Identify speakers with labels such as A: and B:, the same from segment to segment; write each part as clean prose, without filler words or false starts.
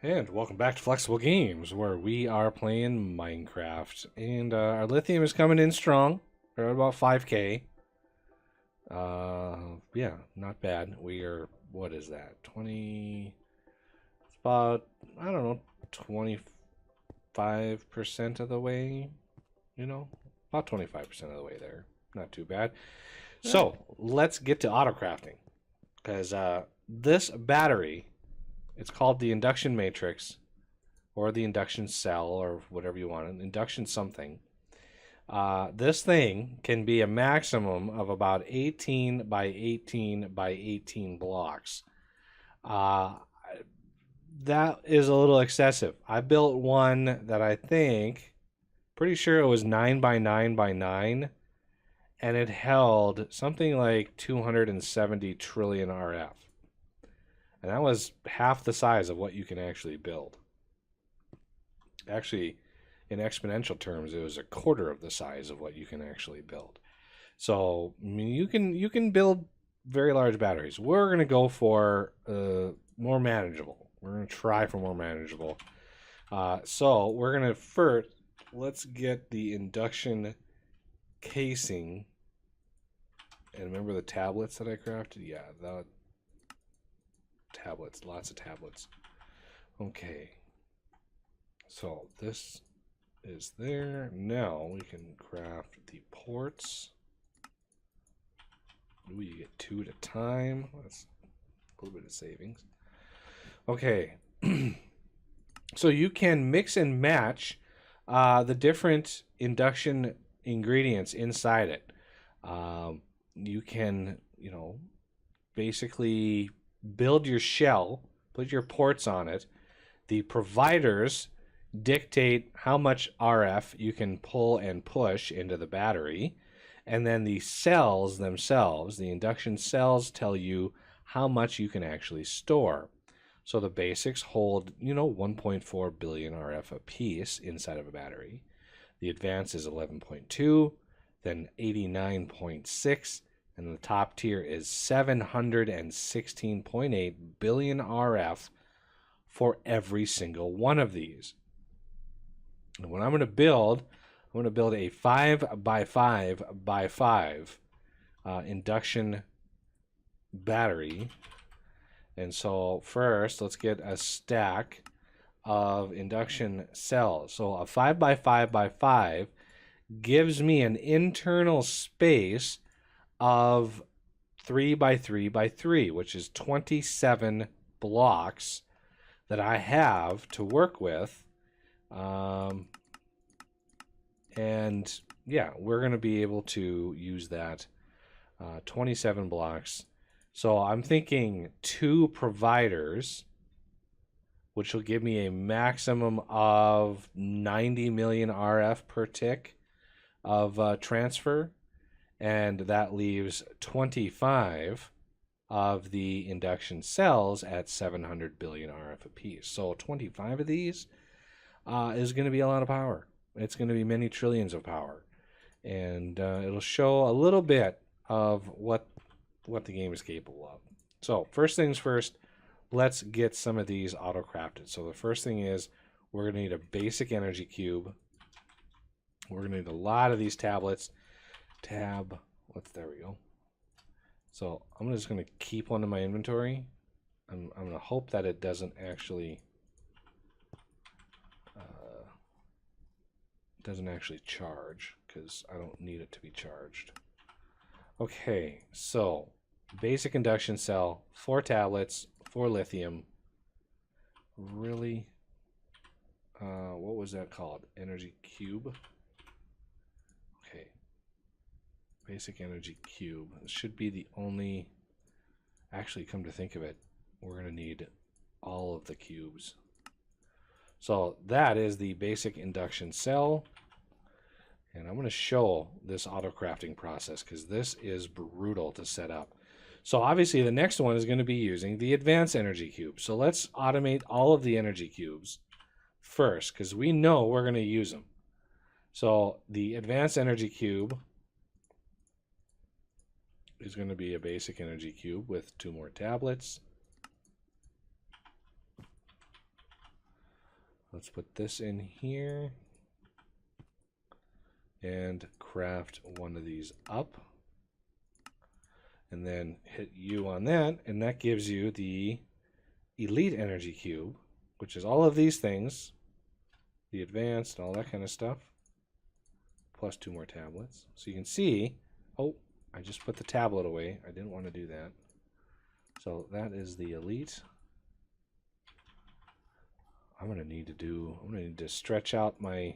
A: And welcome back to Flexible Games, where we are playing Minecraft. And our lithium is coming in strong. We're at about 5k. Yeah, not bad. We are, what is that? 20, it's about, I don't know, 25% of the way, about 25% of the way there. Not too bad. So, let's get to auto crafting. Because this battery, it's called the induction matrix, or the induction cell, or whatever you want, an induction something. This thing can be a maximum of about 18 by 18 by 18 blocks. That is a little excessive. I built one that I think, pretty sure it was 9 by 9 by 9, and it held something like 270 trillion RF. And that was half the size of what you can actually build. Actually, in exponential terms, it was a quarter of the size of what you can actually build. So, I mean, you can build very large batteries. We're going to go for more manageable. We're going to try for more manageable. So, we're going to first, let's get the induction casing. And remember the tablets that I crafted? Yeah, that tablets, lots of tablets. Okay, so this is there. Now we can craft the ports. Ooh, you get 2 at a time. That's a little bit of savings. Okay, so you can mix and match the different induction ingredients inside it. You can, basically build your shell, put your ports on it. The providers dictate how much RF you can pull and push into the battery. And then the cells themselves, the induction cells, tell you how much you can actually store. So the basics hold, 1.4 billion RF a piece inside of a battery. The advanced is 11.2, then 89.6, and the top tier is 716.8 billion RF for every single one of these. And what I'm going to build a 5 by 5 by 5 induction battery. And so first, let's get a stack of induction cells. So a 5 by 5 by 5 gives me an internal space of 3 by 3 by 3, which is 27 blocks that I have to work with. And yeah, we're going to be able to use that 27 blocks. So I'm thinking 2 providers, which will give me a maximum of 90 million RF per tick of transfer. And that leaves 25 of the induction cells at 700 billion RF apiece. So 25 of these is going to be a lot of power. It's going to be many trillions of power. And it'll show a little bit of what the game is capable of. So first things first, let's get some of these auto-crafted. So the first thing is we're going to need a basic energy cube. We're going to need a lot of these tablets. There we go. So I'm just going to keep one in my inventory. I'm going to hope that it doesn't actually charge, because I don't need it to be charged. Okay, so basic induction cell, 4 tablets, 4 lithium. Really? What was that called? Energy cube? Okay. Basic energy cube. This should be the only... Actually, come to think of it, we're going to need all of the cubes. So that is the basic induction cell. And I'm going to show this auto crafting process because this is brutal to set up. So obviously the next one is going to be using the advanced energy cube. So let's automate all of the energy cubes first, because we know we're going to use them. So the advanced energy cube is going to be a basic energy cube with 2 more tablets. Let's put this in here and craft one of these up. And then hit U on that, and that gives you the Elite Energy Cube, which is all of these things, the advanced, all that kind of stuff, plus 2 more tablets. So you can see, oh, I just put the tablet away. I didn't want to do that. So that is the Elite. I'm gonna need to stretch out my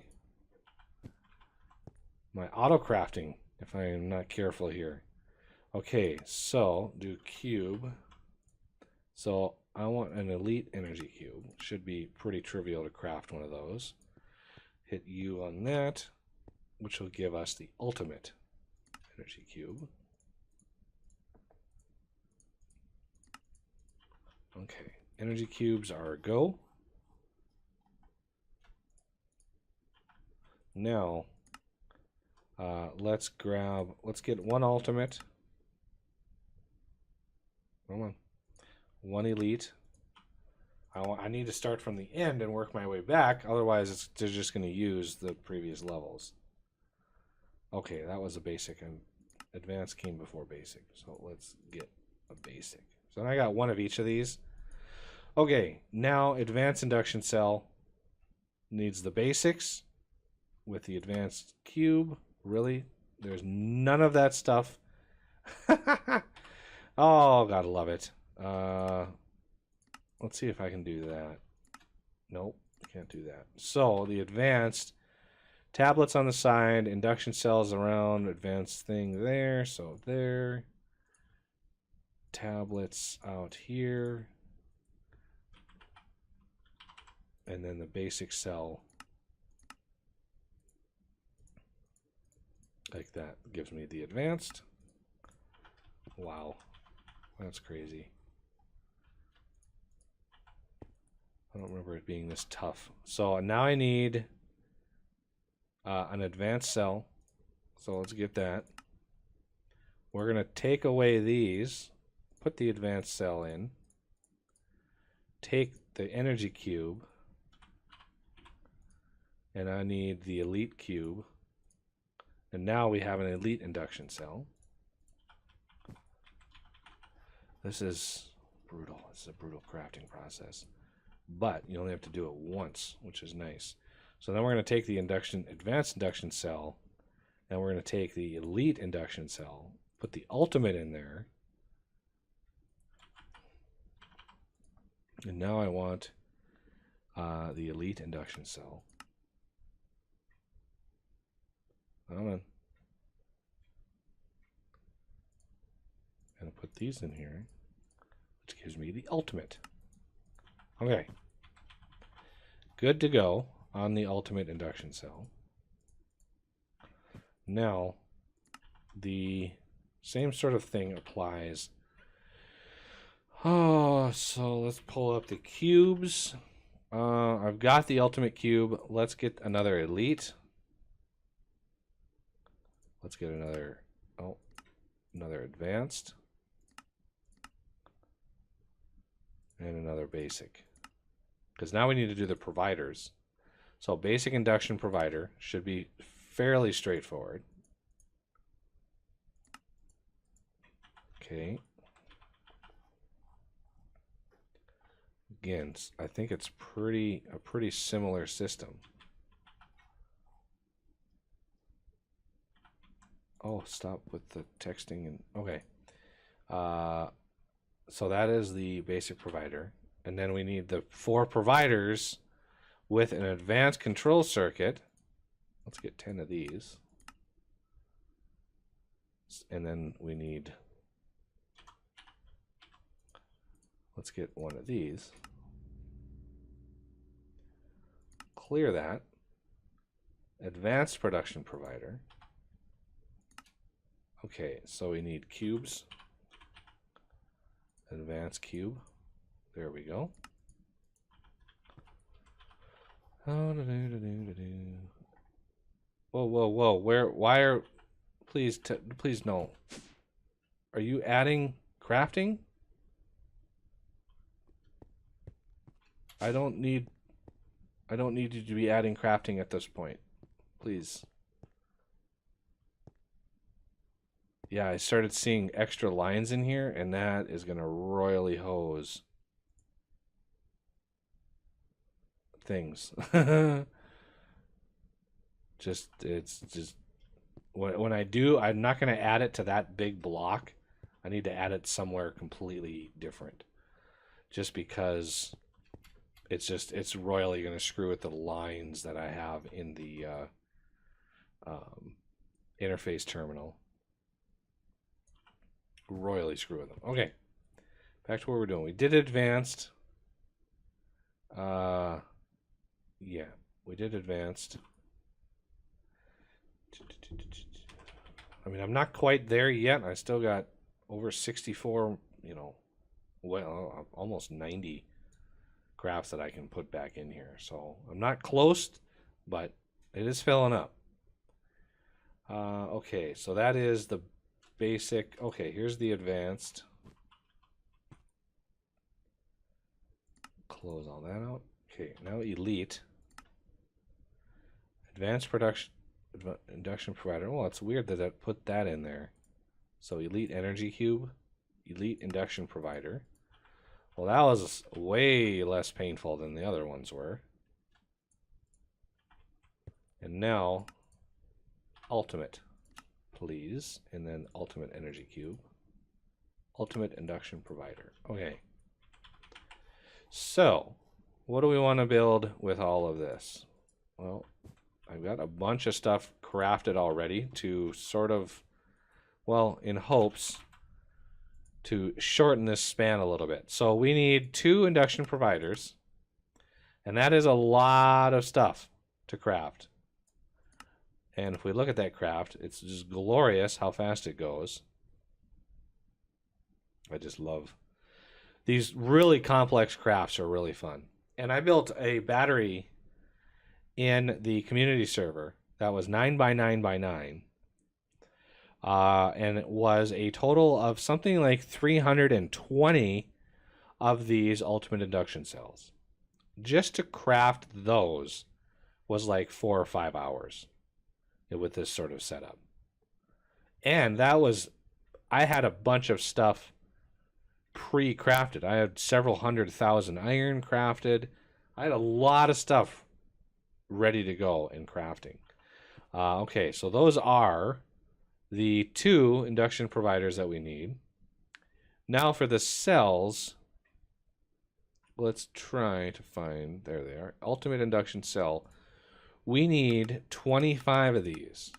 A: auto crafting if I am not careful here. Okay, so do cube. So I want an Elite Energy Cube. Should be pretty trivial to craft one of those. Hit U on that, which will give us the Ultimate Energy Cube. Okay, energy cubes are a go. Now, let's get one Ultimate. Come on. One Elite. I need to start from the end and work my way back, otherwise they're just going to use the previous levels. Okay, that was a basic, and advanced came before basic, so let's get a basic. So I got one of each of these. Okay, now advanced induction cell needs the basics with the advanced cube. Really? There's none of that stuff. Oh, gotta love it. Let's see if I can do that. Nope, I can't do that. So the advanced tablets on the side, induction cells around, advanced thing there. So there. Tablets out here. And then the basic cell. Like that. Gives me the advanced. Wow. That's crazy. I don't remember it being this tough. So now I need an advanced cell. So let's get that. We're going to take away these, put the advanced cell in, take the energy cube, and I need the elite cube. And now we have an elite induction cell. This is brutal. This is a brutal crafting process. But you only have to do it once, which is nice. So then we're going to take the advanced induction cell, and we're going to take the elite induction cell, put the ultimate in there. And now I want the elite induction cell. Come on. And put these in here, which gives me the ultimate. Okay. Good to go on the ultimate induction cell. Now, the same sort of thing applies. Oh, so let's pull up the cubes. I've got the ultimate cube. Let's get another elite. Let's get another advanced. And another basic. Because now we need to do the providers. So basic induction provider should be fairly straightforward. Okay. Again, I think it's a pretty similar system. Oh, stop with the texting and okay. So that is the basic provider. And then we need the 4 providers with an advanced control circuit. Let's get 10 of these. And then we need, let's get one of these. Clear that. Advanced production provider. Okay, so we need cubes. Advanced cube. There we go. Whoa, whoa, whoa. Why are, please no. Are you adding crafting? I don't need I don't need you to be adding crafting at this point. Please. Yeah, I started seeing extra lines in here, and that is going to royally hose things. It's just when I do, I'm not going to add it to that big block. I need to add it somewhere completely different, just because it's royally going to screw with the lines that I have in the interface terminal. Royally screw with them. Okay, back to what we're doing. We did advanced. Yeah, we did advanced. I mean, I'm not quite there yet. I still got over 64, well, almost 90 crafts that I can put back in here. So I'm not close, but it is filling up. Okay, so that is the basic. Okay, here's the advanced. Close all that out. Okay, now elite. Advanced production induction provider. Well, it's weird that I put that in there. So elite energy cube, elite induction provider. Well, that was way less painful than the other ones were. And now ultimate, please, and then ultimate energy cube, ultimate induction provider. Okay. So, what do we want to build with all of this? Well, I've got a bunch of stuff crafted already to sort of, well, in hopes to shorten this span a little bit. So we need 2 induction providers, and that is a lot of stuff to craft. And if we look at that craft, it's just glorious how fast it goes. I just love these really complex crafts are really fun. And I built a battery in the community server that was 9 by 9 by 9. And it was a total of something like 320 of these ultimate induction cells. Just to craft those was like 4 or 5 hours with this sort of setup. And that was, I had a bunch of stuff pre-crafted. I had several 100,000 iron crafted. I had a lot of stuff ready to go in crafting. Okay, so those are the 2 induction providers that we need. Now for the cells, let's try to find, there they are, ultimate induction cell. We need 25 of these.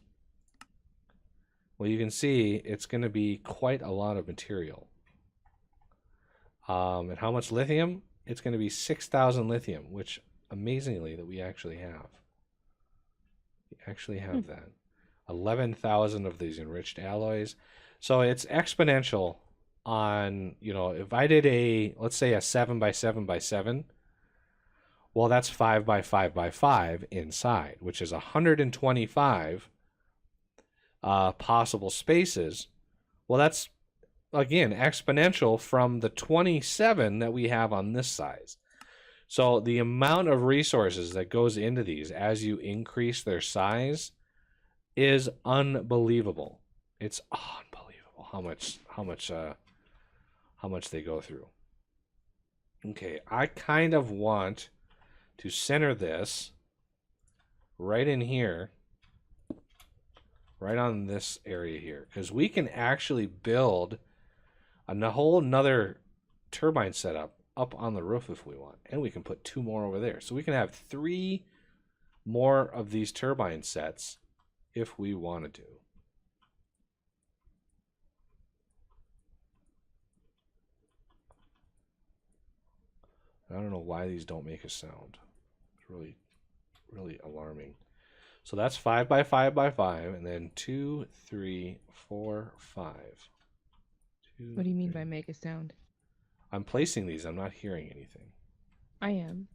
A: Well, you can see it's going to be quite a lot of material. And how much lithium? It's going to be 6,000 lithium, which amazingly that we actually have. We actually have that. 11,000 of these enriched alloys. So it's exponential on, if I did let's say a 7 by 7 by 7, well, that's 5 by 5 by 5 inside, which is 125 possible spaces. Well, that's, again, exponential from the 27 that we have on this size. So the amount of resources that goes into these as you increase their size is unbelievable. It's unbelievable how much they go through. Okay, I kind of want to center this right in here, right on this area here, because we can actually build a whole nother turbine setup up on the roof if we want, and we can put 2 more over there. So we can have 3 more of these turbine sets if we wanted to. I don't know why these don't make a sound. It's really, really alarming. So that's 5 by 5 by 5, and then 2, 3, 4, 5.
B: What do you mean by make a sound?
A: I'm placing these. I'm not hearing anything.
B: I am.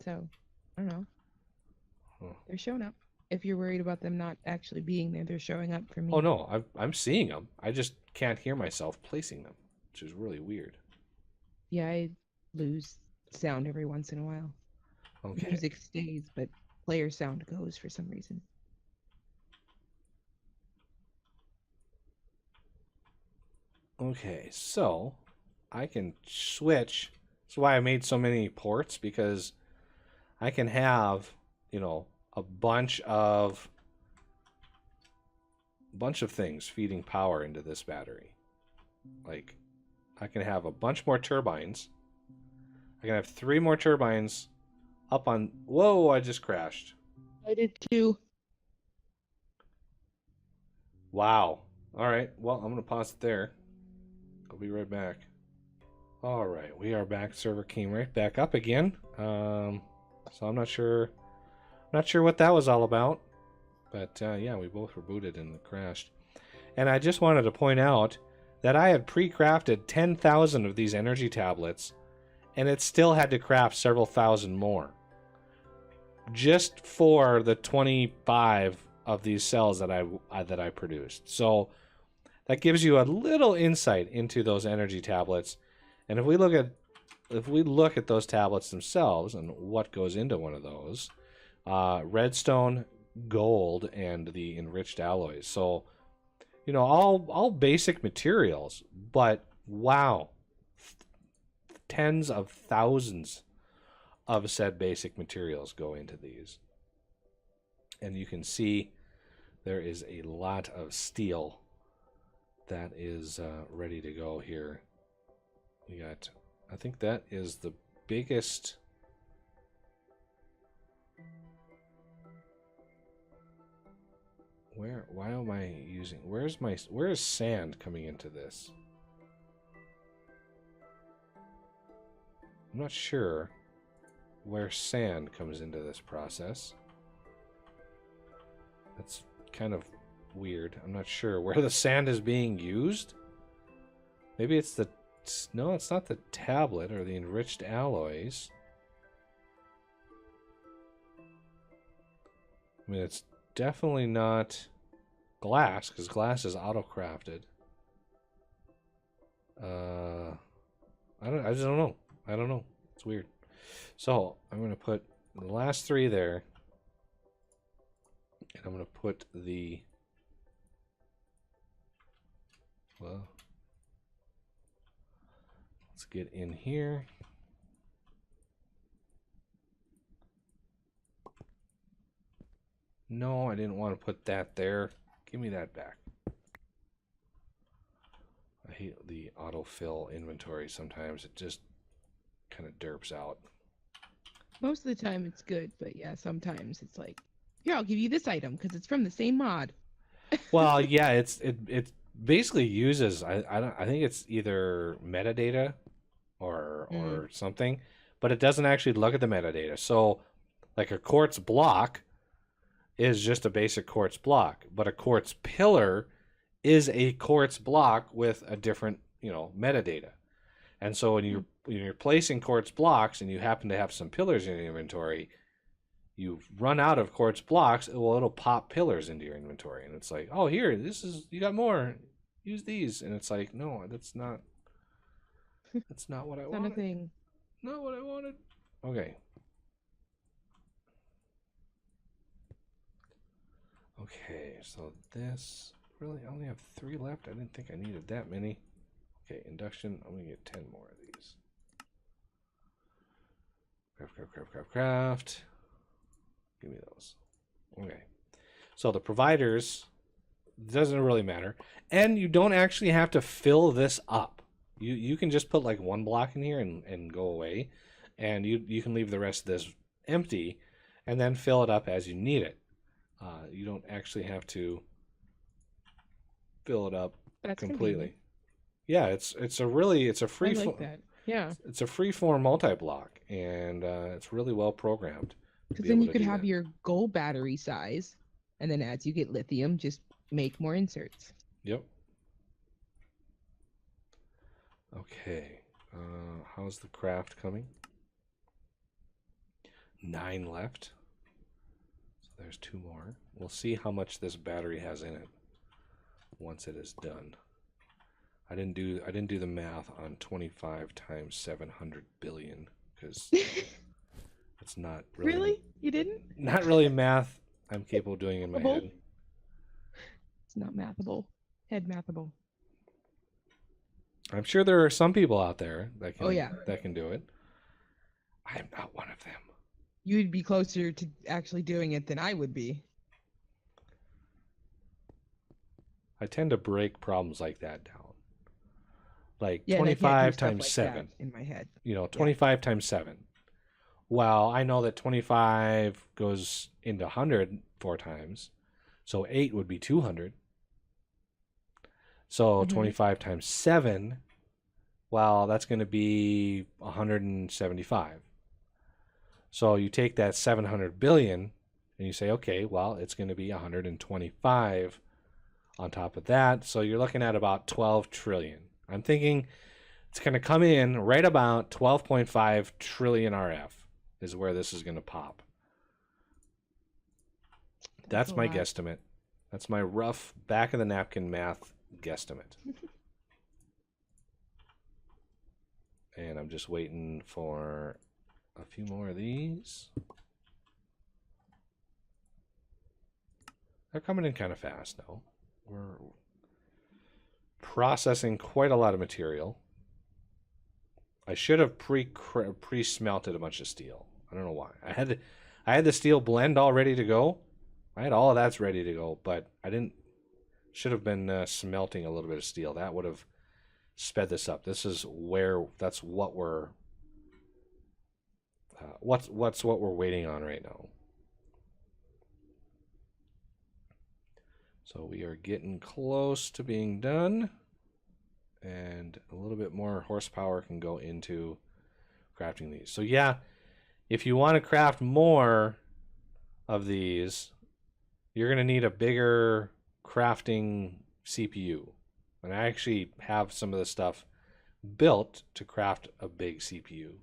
B: So, I don't know.
A: Huh.
B: They're showing up. If you're worried about them not actually being there, they're showing up for me.
A: Oh, no. I'm seeing them. I just can't hear myself placing them, which is really weird.
B: Yeah, I lose sound every once in a while.
A: Okay.
B: Music stays, but player sound goes for some reason.
A: Okay, so I can switch. That's why I made so many ports, because I can have, you know, a bunch of things feeding power into this battery. Like, I can have a bunch more turbines. I can have 3 more turbines up on... Whoa, I just crashed.
B: I did too.
A: Wow. All right, well, I'm going to pause it there. I'll be right back. All right, we are back. Server came right back up again. So I'm not sure what that was all about. But yeah, we both were booted and crashed. And I just wanted to point out that I had pre-crafted 10,000 of these energy tablets, and it still had to craft several thousand more just for the 25 of these cells that I produced. So that gives you a little insight into those energy tablets. And if we look at those tablets themselves and what goes into one of those, redstone, gold, and the enriched alloys. So, you know, all basic materials, but wow, tens of thousands of said basic materials go into these. And you can see there is a lot of steel that is ready to go here. We got, I think that is the biggest... why am I using, where is sand coming into this? I'm not sure where sand comes into this process. That's kind of weird. I'm not sure where the sand is being used. Maybe it's the... No, it's not the tablet or the enriched alloys. I mean, it's definitely not glass, because glass is auto-crafted. I just don't know. I don't know. It's weird. So, I'm going to put the last 3 there. And I'm going to put the... Well... Let's get in here. No, I didn't want to put that there. Give me that back. I hate the autofill inventory sometimes. It just kind of derps out.
B: Most of the time it's good, but yeah, sometimes it's like, here, I'll give you this item because it's from the same mod.
A: Well, yeah, it basically uses, I think it's either metadata or something, but it doesn't actually look at the metadata. So like a quartz block is just a basic quartz block, but a quartz pillar is a quartz block with a different, you know, metadata. And so when you're placing quartz blocks and you happen to have some pillars in your inventory, you run out of quartz blocks, it'll pop pillars into your inventory, and it's like, oh, here, you got more, use these, and it's like, no, that's not what I wanted.
B: Not a thing.
A: Not what I wanted. Okay. Okay, so this, really, I only have 3 left. I didn't think I needed that many. Okay, induction, I'm gonna get 10 more of these. Craft. Give me those. Okay. So the providers, doesn't really matter. And you don't actually have to fill this up. You can just put like 1 block in here and go away. And you can leave the rest of this empty and then fill it up as you need it. You don't actually have to fill it up completely. Convenient. Yeah, it's a free
B: I like that. Yeah.
A: It's a free form multi-block, and it's really well programmed.
B: Because then you could have your gold battery size, and then as you get lithium, just make more inserts.
A: Yep. Okay. How's the craft coming? 9 left. So there's 2 more. We'll see how much this battery has in it once it is done. I didn't do the math on 25 times 700 billion because It's not
B: Really? You didn't?
A: not really math I'm capable of doing in my
B: Mathable?
A: head.
B: It's not mathable. Head mathable.
A: I'm sure there are some people out there that can
B: Oh, yeah.
A: that can do it. I'm not one of them.
B: You'd be closer to actually doing it than I would be.
A: I tend to break problems like that down. Like
B: Yeah, and I can't do
A: 25
B: stuff
A: times
B: like
A: 7.
B: that in my head.
A: 25 times 7. Well, I know that 25 goes into 100 4 times. So 8 would be 200. So 25 times 7, well, that's going to be 175. So you take that 700 billion and you say, okay, well, it's going to be 125 on top of that. So you're looking at about 12 trillion. I'm thinking it's going to come in right about 12.5 trillion RF is where this is going to pop. That's my guesstimate. That's my rough back of the napkin math guesstimate. And I'm just waiting for a few more of these. They're coming in kind of fast now. We're processing quite a lot of material. I should have pre-smelted a bunch of steel. I don't know why. I had the steel blend all ready to go. I had all of that's ready to go, but I didn't. Should have been smelting a little bit of steel. That would have sped this up. This is where that's what we're what we're waiting on right now. So we are getting close to being done, and a little bit more horsepower can go into crafting these. So yeah, if you want to craft more of these, you're going to need a bigger crafting CPU. And I actually have some of the stuff built to craft a big CPU.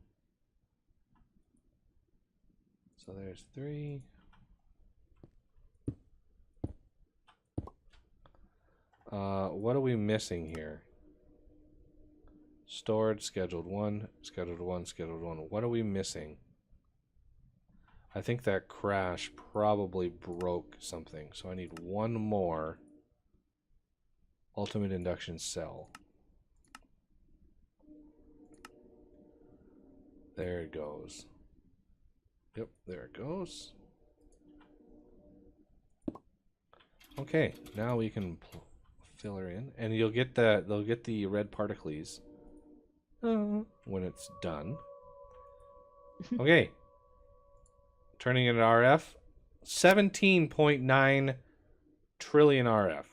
A: So there's 3. What are we missing here? Stored, scheduled 1, scheduled 1, scheduled 1. What are we missing? I think that crash probably broke something. So I need one more ultimate induction cell. There it goes. Yep, there it goes. Okay, now we can fill her in, and you'll get they'll get the red particles when it's done. Okay, turning it into RF, 17.9 trillion RF.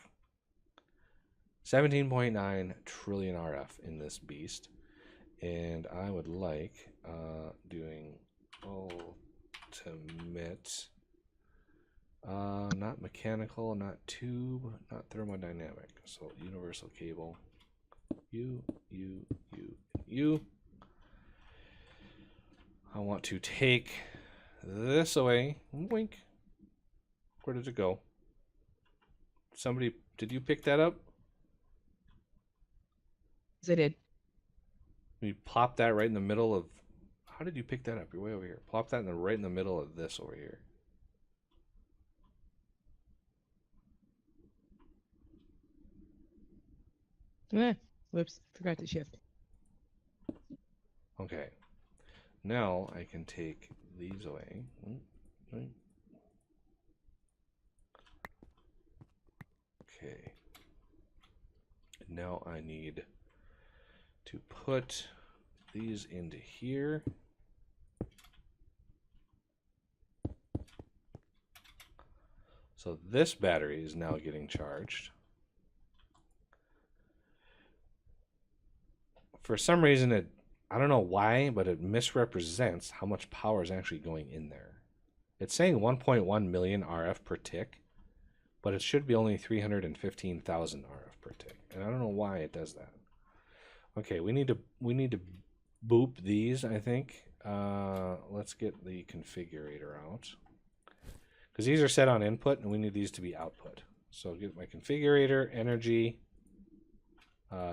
A: 17.9 trillion RF in this beast, and I would like doing ultimate. Not mechanical, not tube, not thermodynamic. So universal cable. You. I want to take this away. Wink. Where did it go? Somebody, did you pick that up?
B: Yes, I did.
A: You plop that right in the middle of. How did you pick that up? You're way over here. Plop that right in the middle of this over here.
B: Whoops, forgot to shift.
A: Okay. Now I can take these away. Okay. Now I need to put these into here. So this battery is now getting charged. For some reason, I don't know why, but it misrepresents how much power is actually going in there. It's saying 1.1 million RF per tick, but it should be only 315,000 RF per tick. And I don't know why it does that. Okay, we need to boop these, I think. Let's get the configurator out. Because these are set on input, and we need these to be output. So get my configurator, energy,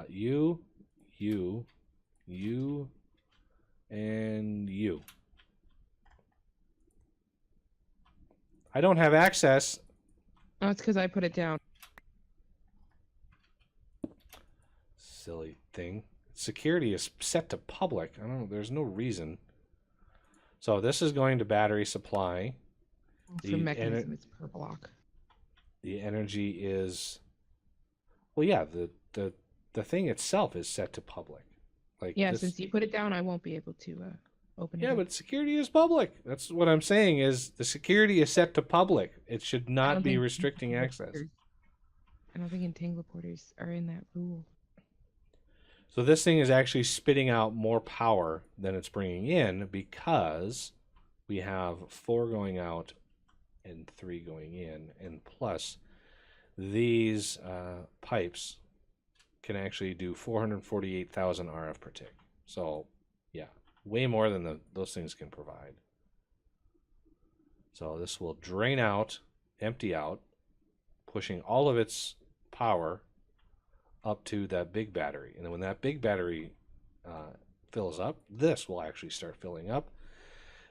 A: you, and you. I don't have access.
B: Oh, it's because I put it down.
A: Silly thing. Security is set to public. I don't know. There's no reason. So this is going to battery supply.
B: For mechanism, it's per block.
A: The energy is, well, yeah. The thing itself is set to public. Like
B: yeah, since you put it down, I won't be able to open it.
A: Yeah, but security is public. That's what I'm saying. Is the security is set to public. It should not be restricting access.
B: I don't think entangle porters are in that rule.
A: So this thing is actually spitting out more power than it's bringing in because we have 4 going out and 3 going in, and plus these pipes can actually do 448,000 RF per tick. So yeah, way more than those things can provide. So this will drain out, empty out, pushing all of its power up to that big battery. And then when that big battery fills up, this will actually start filling up.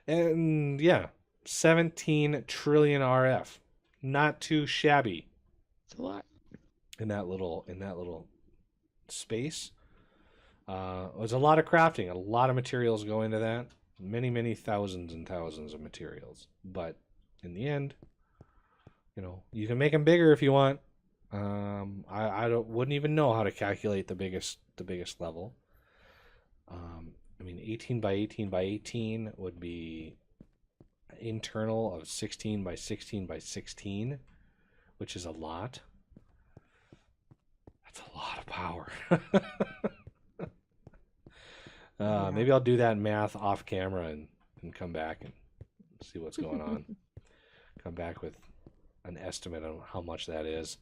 A: And yeah, 17 trillion RF. Not too shabby.
B: It's a lot.
A: In that little space. There's a lot of crafting. A lot of materials go into that. Many, many thousands and thousands of materials. But in the end, you know, you can make them bigger if you want. I wouldn't even know how to calculate the biggest level. I mean, 18 by 18 by 18 would be internal of 16 by 16 by 16, which is a lot. That's a lot of power. Maybe I'll do that math off camera and come back and see what's going on. Come back with an estimate on how much that is.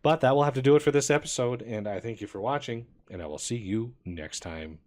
A: But that will have to do it for this episode, and I thank you for watching, and I will see you next time.